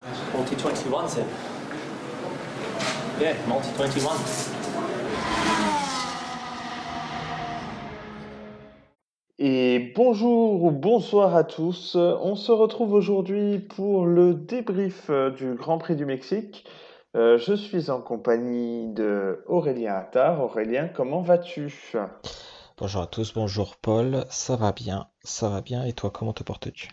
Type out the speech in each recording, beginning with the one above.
Multi 21, c'est. Yeah, Multi 21. Et bonjour ou bonsoir à tous. On se retrouve aujourd'hui pour le débrief du Grand Prix du Mexique. Je suis en compagnie de Aurélien Attard. Aurélien, comment vas-tu? Bonjour à tous, bonjour Paul, ça va bien, et toi comment te portes-tu?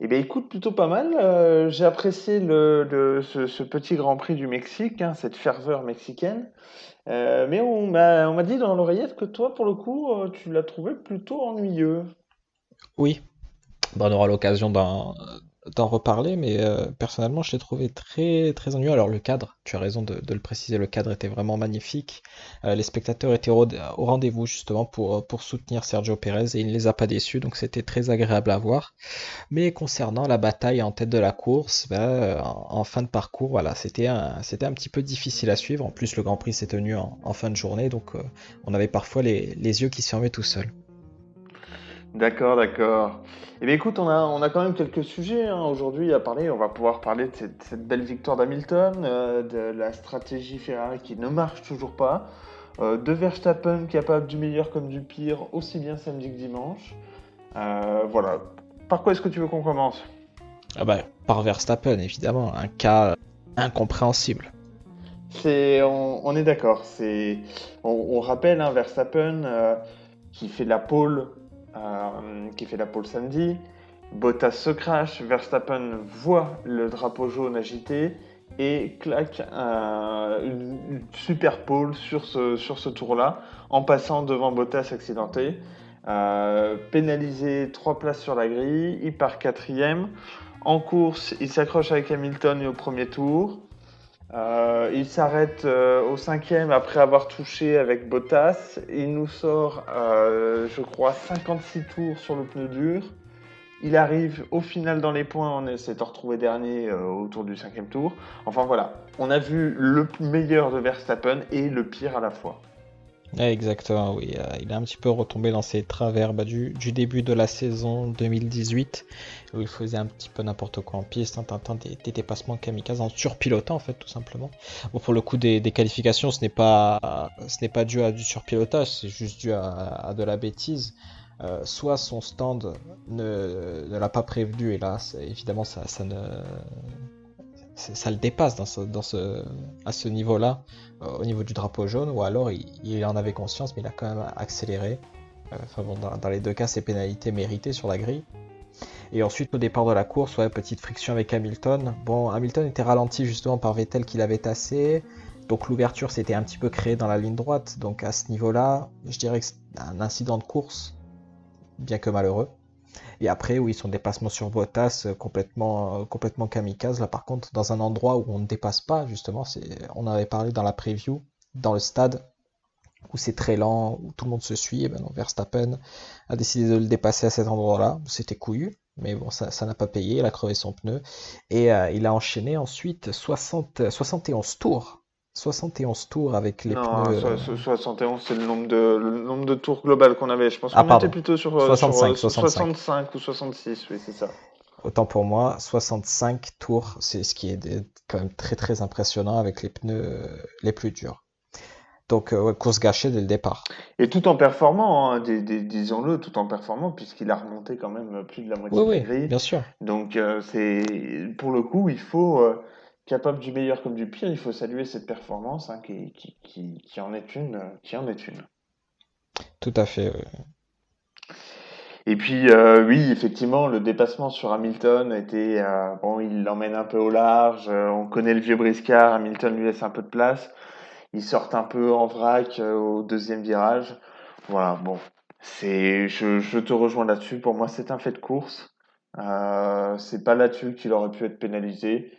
Eh bien, écoute, plutôt pas mal. J'ai apprécié ce petit Grand Prix du Mexique, hein, cette ferveur mexicaine. Mais on m'a dit dans l'oreillette que toi, pour le coup, tu l'as trouvé plutôt ennuyeux. Oui, on aura l'occasion d'en reparler, mais personnellement je l'ai trouvé très très ennuyeux. Alors le cadre, tu as raison de le préciser, le cadre était vraiment magnifique. Les spectateurs étaient au rendez-vous justement pour soutenir Sergio Pérez et il ne les a pas déçus, donc c'était très agréable à voir. Mais concernant la bataille en tête de la course, en fin de parcours, voilà, c'était un petit peu difficile à suivre. En plus, le Grand Prix s'est tenu en fin de journée, donc on avait parfois les yeux qui se fermaient tout seuls. D'accord, d'accord. Eh bien, écoute, on a quand même quelques sujets hein, aujourd'hui à parler. On va pouvoir parler de cette belle victoire d'Hamilton, de la stratégie Ferrari qui ne marche toujours pas, de Verstappen capable du meilleur comme du pire, aussi bien samedi que dimanche. Voilà. Par quoi est-ce que tu veux qu'on commence? Ah bah, par Verstappen, évidemment, un cas incompréhensible. On est d'accord. On rappelle hein, Verstappen qui fait la pole, qui fait la pole samedi. Bottas se crache, Verstappen voit le drapeau jaune agité et claque une super pole sur ce tour-là en passant devant Bottas accidenté. Pénalisé 3 places sur la grille, il part quatrième. En course, il s'accroche avec Hamilton au premier tour. Il s'arrête au cinquième après avoir touché avec Bottas. Il nous sort, je crois, 56 tours sur le pneu dur. Il arrive au final dans les points en s'étant retrouvé dernier autour du cinquième tour. Enfin voilà, on a vu le meilleur de Verstappen et le pire à la fois. Ouais, exactement, oui. Il est un petit peu retombé dans ses travers du début de la saison 2018, où il faisait un petit peu n'importe quoi en piste, en tentant des dépassements kamikazes, en surpilotant en fait, tout simplement. Bon, pour le coup des qualifications, ce n'est pas dû à du surpilotage, c'est juste dû à de la bêtise. Soit son stand ne l'a pas prévenu, et là, évidemment, ça le dépasse à ce niveau-là, au niveau du drapeau jaune, ou alors il en avait conscience, mais il a quand même accéléré. Enfin bon, dans les deux cas, c'est pénalité méritée sur la grille. Et ensuite, au départ de la course, ouais, petite friction avec Hamilton. Bon, Hamilton était ralenti justement par Vettel qui l'avait tassé. Donc l'ouverture s'était un petit peu créée dans la ligne droite. Donc à ce niveau-là, je dirais que c'est un incident de course, bien que malheureux. Et après, oui, son déplacement sur Bottas, complètement kamikaze. Là, par contre, dans un endroit où on ne dépasse pas, justement, on en avait parlé dans la preview, dans le stade, où c'est très lent, où tout le monde se suit. Et ben non, Verstappen a décidé de le dépasser à cet endroit-là. C'était couillu, mais bon, ça n'a pas payé. Il a crevé son pneu. Et il a enchaîné ensuite 71 tours. 71 tours avec les Non, pneus. 71, c'est le nombre de tours global qu'on avait. Je pense Ah, qu'on était pardon. plutôt sur 65. 65 ou 66, oui, c'est ça. Autant pour moi, 65 tours, c'est ce qui est quand même très très impressionnant avec les pneus les plus durs. Donc, ouais, course gâchée dès le départ. Et tout en performant, hein, disons-le, tout en performant, puisqu'il a remonté quand même plus de la Oui, moitié de la oui, grille. bien sûr. Donc, pour le coup, il faut, capable du meilleur comme du pire, il faut saluer cette performance hein, qui en est une, qui en est une. Tout à fait. Et puis, oui, effectivement, le dépassement sur Hamilton était, bon, il l'emmène un peu au large. On connaît le vieux briscard, Hamilton lui laisse un peu de place. Ils sortent un peu en vrac au deuxième virage. Voilà, bon, je te rejoins là-dessus. Pour moi, c'est un fait de course. C'est pas là-dessus qu'il aurait pu être pénalisé.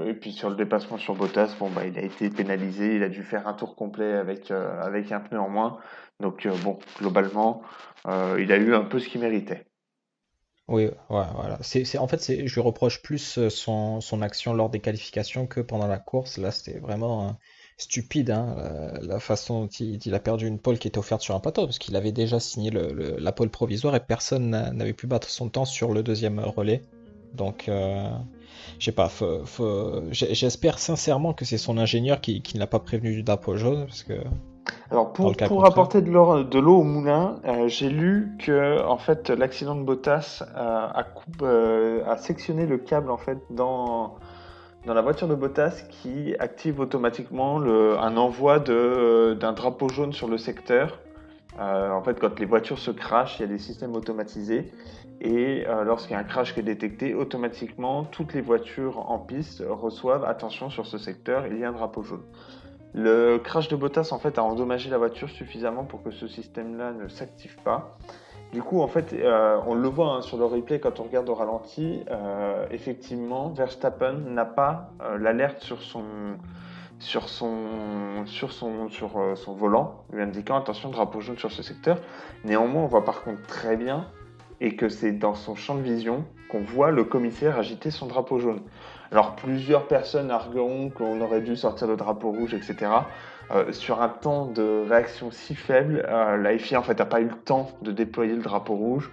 Et puis sur le dépassement sur Bottas, bon bah il a été pénalisé. Il a dû faire un tour complet avec un pneu en moins. Donc bon, globalement, il a eu un peu ce qu'il méritait. Oui, ouais, voilà. En fait, je lui reproche plus son action lors des qualifications que pendant la course. Là, c'était vraiment stupide, hein, la façon dont il a perdu une pole qui était offerte sur un plateau, parce qu'il avait déjà signé la pole provisoire et personne n'avait pu battre son temps sur le deuxième relais. Donc, je sais pas, j'espère sincèrement que c'est son ingénieur qui ne l'a pas prévenu du drapeau jaune, parce que Alors dans le cas pour contraire. apporter de l'eau au moulin, j'ai lu que en fait l'accident de Bottas a sectionné le câble en fait dans la voiture de Bottas qui active automatiquement un envoi d'un drapeau jaune sur le secteur. En fait, quand les voitures se crashent, il y a des systèmes automatisés et lorsqu'il y a un crash qui est détecté, automatiquement toutes les voitures en piste reçoivent attention sur ce secteur, il y a un drapeau jaune. Le crash de Bottas en fait a endommagé la voiture suffisamment pour que ce système-là ne s'active pas. Du coup, en fait, on le voit hein, sur le replay quand on regarde au ralenti. Effectivement, Verstappen n'a pas l'alerte sur son volant, lui indiquant attention drapeau jaune sur ce secteur. Néanmoins, on voit par contre très bien et que c'est dans son champ de vision qu'on voit le commissaire agiter son drapeau jaune. Alors plusieurs personnes argueront qu'on aurait dû sortir le drapeau rouge, etc. Sur un temps de réaction si faible, la FIA en fait n'a pas eu le temps de déployer le drapeau rouge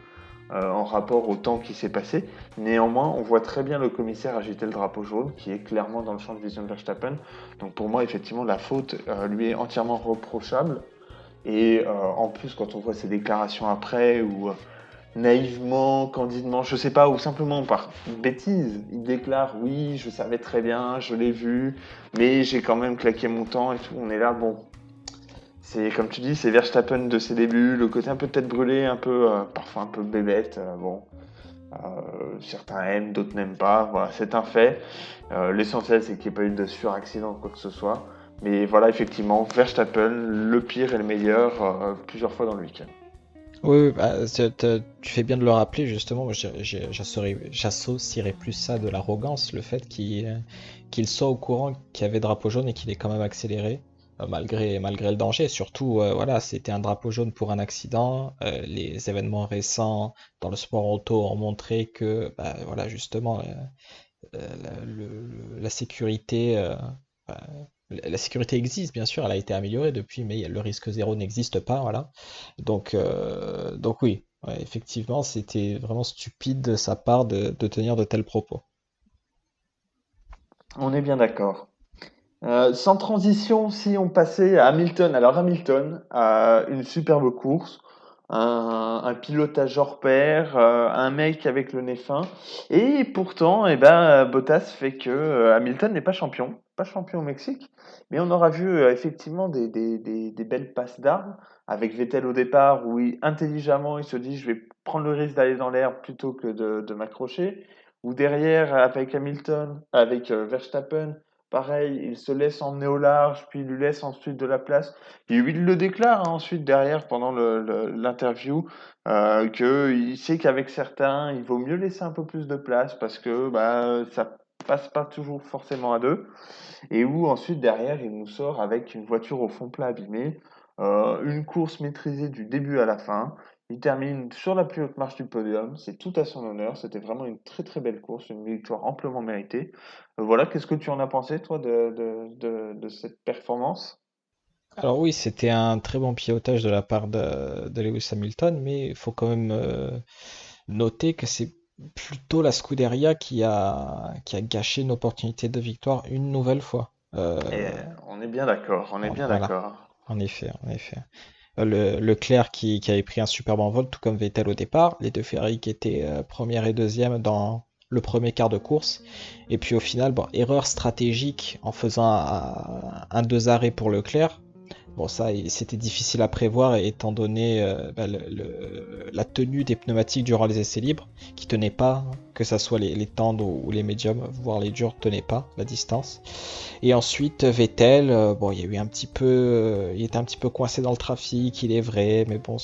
en rapport au temps qui s'est passé. Néanmoins, on voit très bien le commissaire agiter le drapeau jaune, qui est clairement dans le champ de vision de Verstappen. Donc pour moi, effectivement, la faute lui est entièrement reprochable. Et en plus, quand on voit ses déclarations après, ou naïvement, candidement, je sais pas, ou simplement par bêtise, il déclare oui, je savais très bien, je l'ai vu, mais j'ai quand même claqué mon temps et tout. On est là, bon, c'est comme tu dis, c'est Verstappen de ses débuts, le côté un peu tête brûlée, un peu parfois un peu bébête. Bon, certains aiment, d'autres n'aiment pas. Voilà, c'est un fait. L'essentiel, c'est qu'il n'y ait pas eu de suraccident ou quoi que ce soit. Mais voilà, effectivement, Verstappen, le pire et le meilleur, plusieurs fois dans le week-end. Oui, oui, bah, tu fais bien de le rappeler, justement. Moi, j'associerais plus ça de l'arrogance, le fait qu'il soit au courant qu'il y avait drapeau jaune et qu'il ait quand même accéléré, malgré le danger. Surtout, voilà, c'était un drapeau jaune pour un accident. Les événements récents dans le sport auto ont montré que, bah, voilà, justement, la sécurité, bah, la sécurité existe, bien sûr, elle a été améliorée depuis, mais le risque zéro n'existe pas, voilà. Donc oui, ouais, effectivement, c'était vraiment stupide de sa part de tenir de tels propos. On est bien d'accord. Sans transition, si on passait à Hamilton. Alors Hamilton a une superbe course, un pilotage hors pair, un mec avec le nez fin. Et pourtant, eh ben, Bottas fait que Hamilton n'est pas champion au Mexique. Mais on aura vu effectivement des belles passes d'armes avec Vettel au départ, où intelligemment il se dit je vais prendre le risque d'aller dans l'air plutôt que de m'accrocher. Ou derrière avec Hamilton, avec Verstappen. Pareil, il se laisse emmener au large, puis il lui laisse ensuite de la place. Et il le déclare hein, ensuite derrière pendant l'interview qu'il sait qu'avec certains, il vaut mieux laisser un peu plus de place parce que bah, ça passe pas toujours forcément à deux. Et où ensuite derrière, il nous sort avec une voiture au fond plat abîmé, une course maîtrisée du début à la fin. Il termine sur la plus haute marche du podium, c'est tout à son honneur. C'était vraiment une très très belle course, une victoire amplement méritée. Voilà, qu'est-ce que tu en as pensé, toi, de cette performance? Alors oui, c'était un très bon pilotage de la part de Lewis Hamilton, mais il faut quand même noter que c'est plutôt la Scuderia qui a gâché une opportunité de victoire une nouvelle fois. Et on est bien d'accord, on est bien Voilà, d'accord. en effet, en effet. Leclerc qui avait pris un superbe envol, tout comme Vettel au départ. Les deux Ferrari qui étaient première et deuxième dans le premier quart de course. Et puis au final, bon, erreur stratégique en faisant un deux arrêts pour Leclerc. Bon, ça, c'était difficile à prévoir étant donné bah, la tenue des pneumatiques durant les essais libres, qui tenaient pas, que ça soit les tendres ou les médiums, voire les durs, tenaient pas la distance. Et ensuite, Vettel, bon, il y a eu un petit peu, il était un petit peu coincé dans le trafic, il est vrai, mais bon,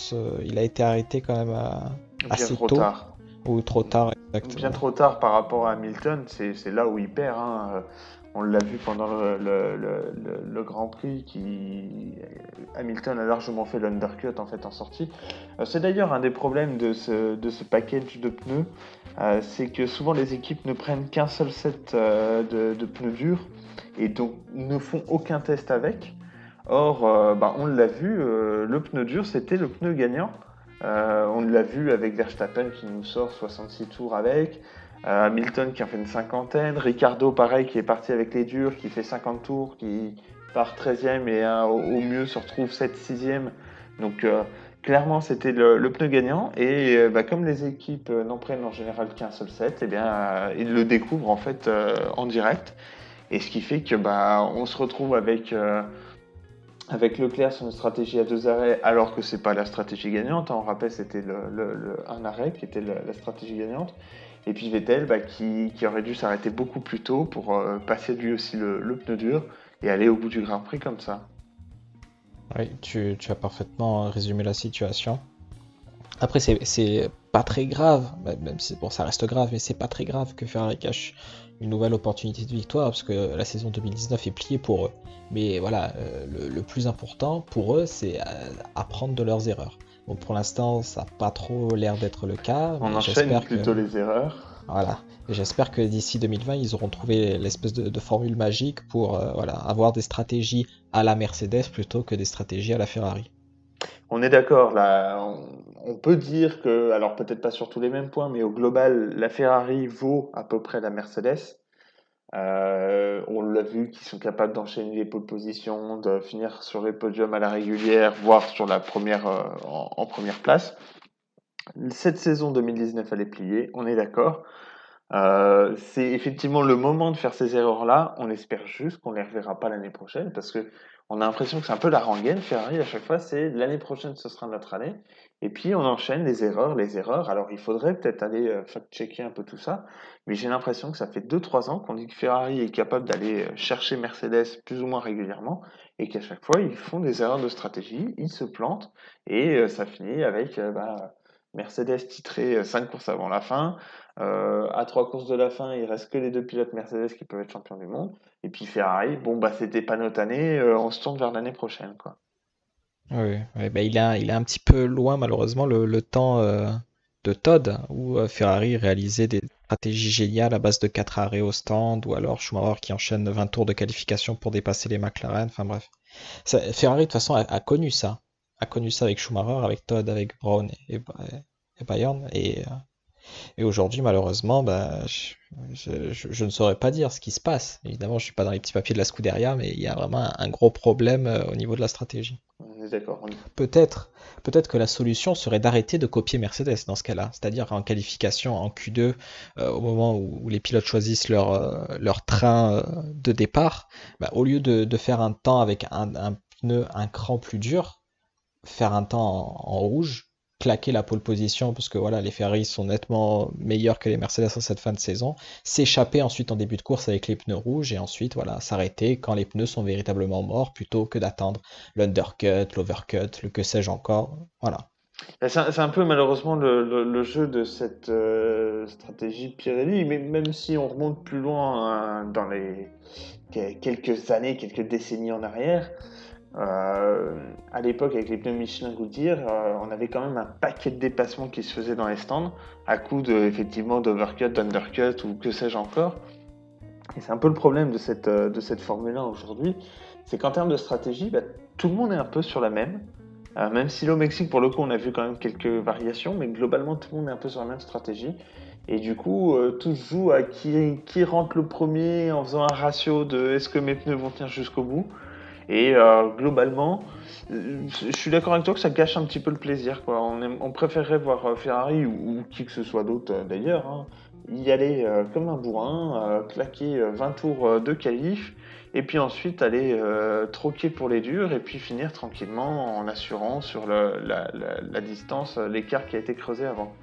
il a été arrêté quand même Bien assez trop tôt, tard. ou trop tard, Bien exactement. trop tard par rapport à Hamilton, c'est là où il perd. Hein. On l'a vu pendant le Grand Prix, Hamilton a largement fait l'undercut en fait en sortie. C'est d'ailleurs un des problèmes de ce package de pneus, c'est que souvent les équipes ne prennent qu'un seul set de pneus durs et donc ne font aucun test avec. Or, bah, on l'a vu, le pneu dur c'était le pneu gagnant. On l'a vu avec Verstappen qui nous sort 66 tours avec. Hamilton qui en fait une cinquantaine, Ricardo pareil qui est parti avec les durs, qui fait 50 tours, qui part 13e et au mieux se retrouve 7-6e. Donc clairement c'était le pneu gagnant et comme les équipes n'en prennent en général qu'un seul set, ils le découvrent en fait en direct. Et ce qui fait que on se retrouve avec Leclerc sur une stratégie à 2 arrêts, alors que c'est pas la stratégie gagnante. On rappelle, c'était un arrêt qui était la stratégie gagnante. Et puis Vettel, qui aurait dû s'arrêter beaucoup plus tôt pour passer lui aussi le pneu dur et aller au bout du Grand Prix comme ça. Oui, tu as parfaitement résumé la situation. Après, c'est pas très grave, même si bon, ça reste grave, mais c'est pas très grave que Ferrari cache une nouvelle opportunité de victoire, parce que la saison 2019 est pliée pour eux. Mais voilà, le plus important pour eux, c'est apprendre de leurs erreurs. Bon, pour l'instant, ça n'a pas trop l'air d'être le cas, On mais enchaîne j'espère plutôt que les erreurs. voilà, et j'espère que d'ici 2020, ils auront trouvé l'espèce de formule magique pour voilà, avoir des stratégies à la Mercedes plutôt que des stratégies à la Ferrari. On est d'accord, là, on peut dire que, alors peut-être pas sur tous les mêmes points, mais au global, la Ferrari vaut à peu près la Mercedes. On l'a vu qu'ils sont capables d'enchaîner les pole positions, de finir sur les podiums à la régulière, voire sur la première en première place. Cette saison 2019, elle est pliée, on est d'accord. C'est effectivement le moment de faire ces erreurs-là. On espère juste qu'on les reverra pas l'année prochaine parce que on a l'impression que c'est un peu la rengaine. Ferrari, à chaque fois, c'est l'année prochaine, ce sera notre année. Et puis, on enchaîne les erreurs, les erreurs. Alors, il faudrait peut-être aller fact-checker un peu tout ça. Mais j'ai l'impression que ça fait 2-3 ans qu'on dit que Ferrari est capable d'aller chercher Mercedes plus ou moins régulièrement et qu'à chaque fois, ils font des erreurs de stratégie, ils se plantent et ça finit avec Mercedes titré 5 courses avant la fin. À 3 courses de la fin, il reste que les 2 pilotes Mercedes qui peuvent être champions du monde. Et puis Ferrari, c'était pas notre année, on se tourne vers l'année prochaine, quoi. Oui, ouais, bah, il est un petit peu loin malheureusement le temps de Todd où Ferrari réalisait des stratégies géniales à base de 4 arrêts au stand ou alors Schumacher qui enchaîne 20 tours de qualification pour dépasser les McLaren. Enfin bref, Ferrari de toute façon a connu ça avec Schumacher, avec Todd, avec Brown et Bayern et aujourd'hui, malheureusement, je ne saurais pas dire ce qui se passe. Évidemment, je suis pas dans les petits papiers de la Scuderia, mais il y a vraiment un gros problème au niveau de la stratégie. On est d'accord. Peut-être, peut-être que la solution serait d'arrêter de copier Mercedes dans ce cas-là, c'est-à-dire en qualification, en Q2, au moment où les pilotes choisissent leur train de départ, au lieu de faire un temps avec un pneu un cran plus dur, faire un temps en rouge, claquer la pole position, parce que voilà, les Ferrari sont nettement meilleurs que les Mercedes en cette fin de saison, s'échapper ensuite en début de course avec les pneus rouges, et ensuite voilà, s'arrêter quand les pneus sont véritablement morts, plutôt que d'attendre l'undercut, l'overcut, le que sais-je encore. Voilà. C'est un peu malheureusement le jeu de cette stratégie Pirelli, mais même si on remonte plus loin dans les quelques années, quelques décennies en arrière, à l'époque, avec les pneus Michelin Goodyear, on avait quand même un paquet de dépassements qui se faisaient dans les stands, à coup effectivement d'overcut, d'undercut ou que sais-je encore. Et c'est un peu le problème de cette Formule 1 aujourd'hui, c'est qu'en termes de stratégie, tout le monde est un peu sur la même. Même si au Mexique, pour le coup, on a vu quand même quelques variations, mais globalement, tout le monde est un peu sur la même stratégie. Et du coup, tout se joue à qui rentre le premier en faisant un ratio de est-ce que mes pneus vont tenir jusqu'au bout. Et globalement, je suis d'accord avec toi que ça gâche un petit peu le plaisir, quoi. On préférerait voir Ferrari ou qui que ce soit d'autre d'ailleurs, hein, y aller comme un bourrin, claquer 20 tours de qualif, et puis ensuite aller troquer pour les durs, et puis finir tranquillement en assurant sur la distance, l'écart qui a été creusé avant.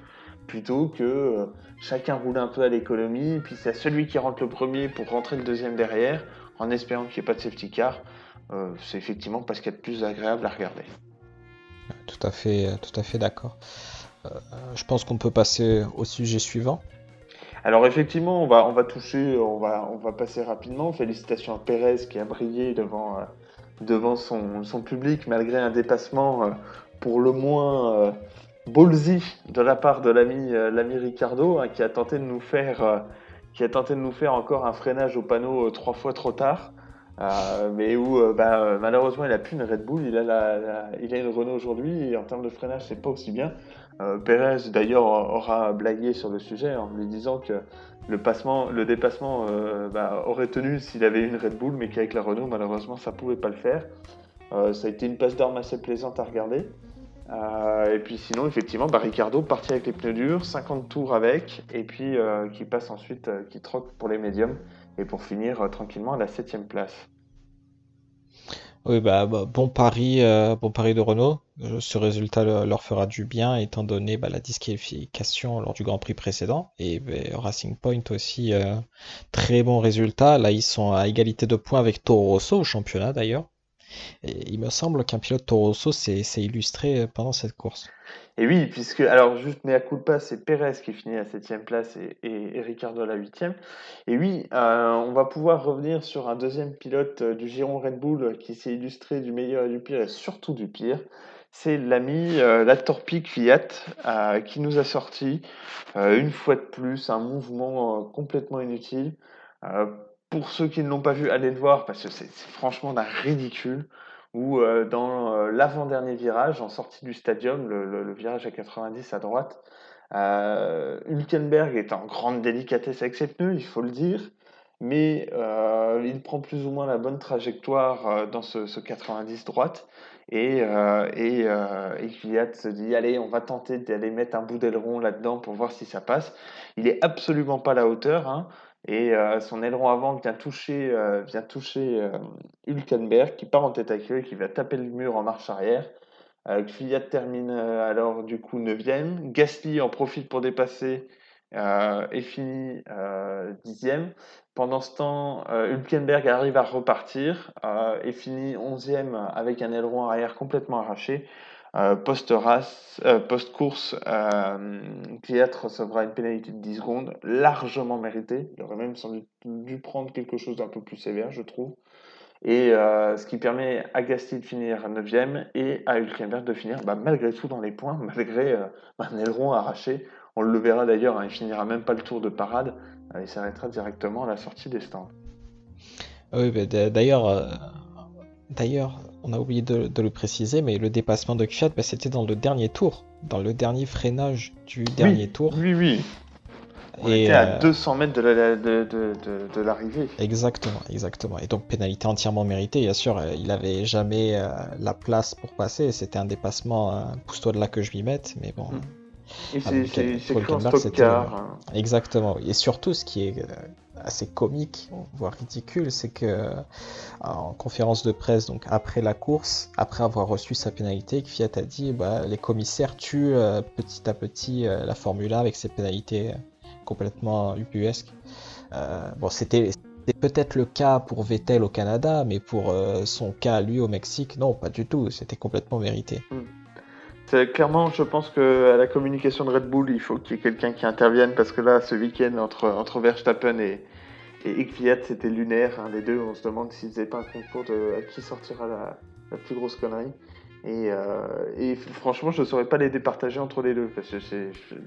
Plutôt que chacun roule un peu à l'économie, puis c'est celui qui rentre le premier pour rentrer le deuxième derrière, en espérant qu'il n'y ait pas de safety car. C'est effectivement parce qu'il y a de plus agréable à regarder. Tout à fait d'accord. Je pense qu'on peut passer au sujet suivant. Alors effectivement, on va toucher, on va passer rapidement. Félicitations à Pérez qui a brillé devant son public malgré un dépassement pour le moins ballsy de la part de l'ami Ricardo hein, qui a tenté de nous faire encore un freinage au panneau 3 fois trop tard. Mais où malheureusement il a plus une Red Bull, il a une Renault aujourd'hui et en termes de freinage c'est pas aussi bien. Pérez, d'ailleurs, aura blagué sur le sujet en lui disant que le dépassement aurait tenu s'il avait une Red Bull, mais qu'avec la Renault, malheureusement, ça pouvait pas le faire. Ça a été une passe d'armes assez plaisante à regarder. Et puis sinon, effectivement, Ricciardo parti avec les pneus durs, 50 tours avec, et puis qui passe ensuite, qui troque pour les médiums, et pour finir tranquillement à la 7e place. Oui, bon pari de Renault. Ce résultat leur fera du bien étant donné la disqualification lors du Grand Prix précédent. Et Racing Point aussi, très bon résultat. Là, ils sont à égalité de points avec Toro Rosso au championnat d'ailleurs. Et il me semble qu'un pilote Toro Rosso s'est illustré pendant cette course. Et oui, puisque, alors juste mea culpa, c'est Pérez qui finit à 7e place et Ricciardo à la 8e. Et oui, on va pouvoir revenir sur un deuxième pilote du giron Red Bull qui s'est illustré du meilleur et du pire, et surtout du pire. C'est l'ami la Torpique Fiat qui nous a sorti une fois de plus un mouvement complètement inutile. Euh, pour ceux qui ne l'ont pas vu, allez le voir parce que c'est franchement d'un ridicule où dans l'avant-dernier virage, en sortie du stadium, le virage à 90 à droite, Hülkenberg est en grande délicatesse avec ses pneus, il faut le dire, mais il prend plus ou moins la bonne trajectoire dans ce 90 droite, et Kvyat se dit, allez, on va tenter d'aller mettre un bout d'aileron là-dedans pour voir si ça passe. Il est absolument pas à la hauteur, hein, et son aileron avant vient toucher Hülkenberg qui part en tête à queue et qui va taper le mur en marche arrière. Kvyat termine alors du coup 9e. Gasly en profite pour dépasser et finit 10e. Pendant ce temps, Hülkenberg arrive à repartir et finit 11e avec un aileron arrière complètement arraché. Post-course, Kvyat recevra une pénalité de 10 secondes, largement méritée. Il aurait même sans doute dû prendre quelque chose d'un peu plus sévère, je trouve. Et ce qui permet à Gasly de finir 9e et à Hülkenberg de finir malgré tout dans les points, malgré un aileron arraché. On le verra d'ailleurs, hein, il finira même pas le tour de parade, il s'arrêtera directement à la sortie des stands. Oui, d'ailleurs, on a oublié de le préciser, mais le dépassement de Kvyat, c'était dans le dernier tour, dans le dernier freinage du dernier tour. Oui. On Et était à 200 mètres de l'arrivée. exactement. Et donc pénalité entièrement méritée. Bien sûr, il avait jamais la place pour passer. C'était un dépassement, pousse-toi de là que je m'y mette. Mais bon, Et c'est pour cru en Hülkenberg, stock car. Hein. Exactement. Et surtout, ce qui est assez comique, voire ridicule, c'est que en conférence de presse, donc après la course, après avoir reçu sa pénalité, Kvyat a dit, les commissaires tuent petit à petit la Formule 1 avec ses pénalités complètement ubuesques. C'était peut-être le cas pour Vettel au Canada, mais pour son cas lui au Mexique, non, pas du tout. C'était complètement mérité. Clairement, je pense qu'à la communication de Red Bull, il faut qu'il y ait quelqu'un qui intervienne parce que là, ce week-end, entre Verstappen et Kvyat, c'était lunaire. Hein, les deux, on se demande s'ils faisaient pas un concours à qui sortira la plus grosse connerie. Et franchement, je ne saurais pas les départager entre les deux parce que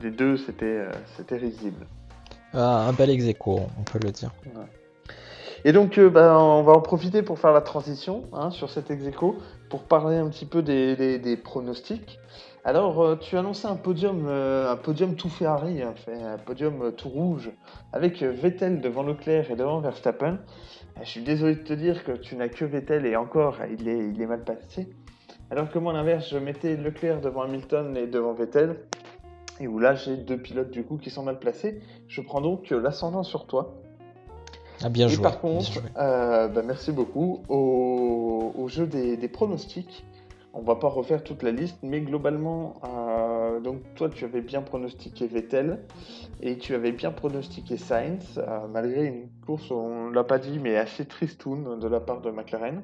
les deux, c'était risible. Un bel ex-aequo, on peut le dire. Ouais. Et donc, on va en profiter pour faire la transition sur cet ex-aequo, pour parler un petit peu des pronostics. Alors, tu annonçais un podium tout Ferrari, un podium tout rouge, avec Vettel devant Leclerc et devant Verstappen. Je suis désolé de te dire que tu n'as que Vettel et encore, il est mal passé. Alors que moi, à l'inverse, je mettais Leclerc devant Hamilton et devant Vettel. Et où là, j'ai deux pilotes du coup qui sont mal placés. Je prends donc l'ascendant sur toi. Bien joué. Et par contre, merci beaucoup. Au jeu des pronostics, on va pas refaire toute la liste, mais globalement, donc toi tu avais bien pronostiqué Vettel et tu avais bien pronostiqué Sainz, malgré une course, on l'a pas dit, mais assez tristoun de la part de McLaren.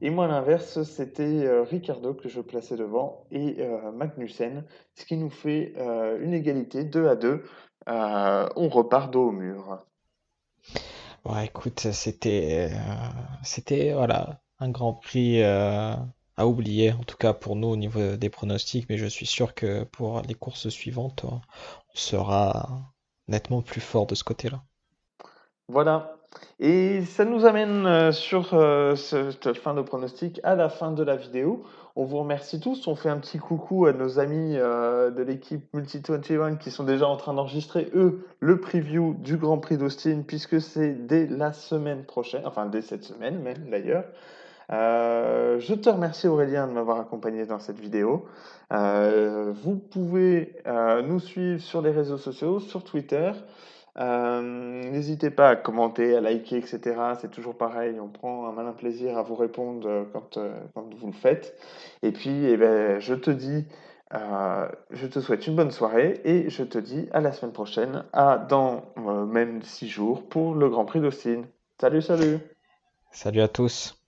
Et moi à l'inverse, c'était Ricciardo que je plaçais devant et Magnussen, ce qui nous fait une égalité 2-2. On repart dos au mur. Ouais, écoute, c'était voilà, un Grand Prix à oublier, en tout cas pour nous au niveau des pronostics, mais je suis sûr que pour les courses suivantes, on sera nettement plus fort de ce côté-là. Voilà. Et ça nous amène sur cette fin de pronostic à la fin de la vidéo. On vous remercie tous. On fait un petit coucou à nos amis de l'équipe Multi21 qui sont déjà en train d'enregistrer, eux, le preview du Grand Prix d'Austin, puisque c'est dès la semaine prochaine, enfin dès cette semaine même d'ailleurs. Je te remercie Aurélien de m'avoir accompagné dans cette vidéo. Vous pouvez nous suivre sur les réseaux sociaux, sur Twitter. N'hésitez pas à commenter, à liker, etc. C'est toujours pareil, on prend un malin plaisir à vous répondre quand vous le faites. Et puis, eh ben, je te souhaite une bonne soirée et je te dis à la semaine prochaine, dans même 6 jours, pour le Grand Prix d'Austin. Salut, salut! Salut à tous.